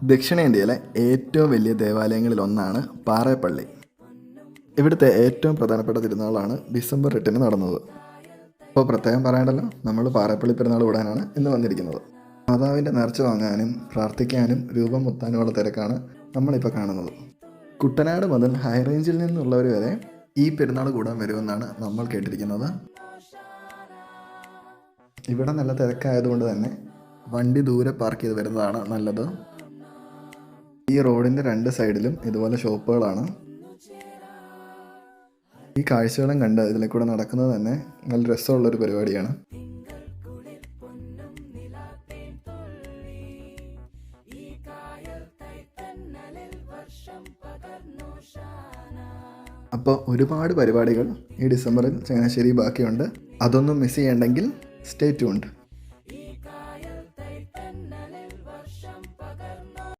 ദക്ഷിണേന്ത്യയിലെ ഏറ്റവും വലിയ ദേവാലയങ്ങളിൽ ഒന്നാണ് പാറേപ്പള്ളി. ഇവിടുത്തെ ഏറ്റവും പ്രധാനപ്പെട്ട തിരുനാളാണ് ഡിസംബർ 8 നടന്നത്. അപ്പോൾ പ്രത്യേകം പറയണ്ടല്ലോ, നമ്മൾ പാറേപ്പള്ളി പെരുന്നാൾ കൂടാനാണ് ഇന്ന് വന്നിരിക്കുന്നത്. മാതാവിൻ്റെ നേർച്ച വാങ്ങാനും പ്രാർത്ഥിക്കാനും രൂപം മുത്താനുമുള്ള തിരക്കാണ് നമ്മളിപ്പോൾ കാണുന്നത്. കുട്ടനാട് മുതൽ ഹൈറേഞ്ചിൽ നിന്നുള്ളവർ വരെ ഈ പെരുന്നാൾ കൂടാൻ വരുമെന്നാണ് നമ്മൾ കേട്ടിരിക്കുന്നത്. ഇവിടെ നല്ല തിരക്കായതുകൊണ്ട് തന്നെ വണ്ടി ദൂരെ പാർക്ക് ചെയ്ത് വരുന്നതാണ് നല്ലത്. ഈ റോഡിൻ്റെ 2 സൈഡിലും ഇതുപോലെ ഷോപ്പുകളാണ്. ഈ കാഴ്ചകളും കണ്ട് ഇതിലെ കൂടെ നടക്കുന്നത് തന്നെ നല്ല രസമുള്ളൊരു പരിപാടിയാണ്. അപ്പോൾ ഒരുപാട് പരിപാടികൾ ഈ ഡിസംബറിൽ ചങ്ങനാശ്ശേരി ബാക്കിയുണ്ട്. അതൊന്നും മിസ് ചെയ്യണ്ടെങ്കിൽ സ്റ്റേ ട്യൂൺഡ്.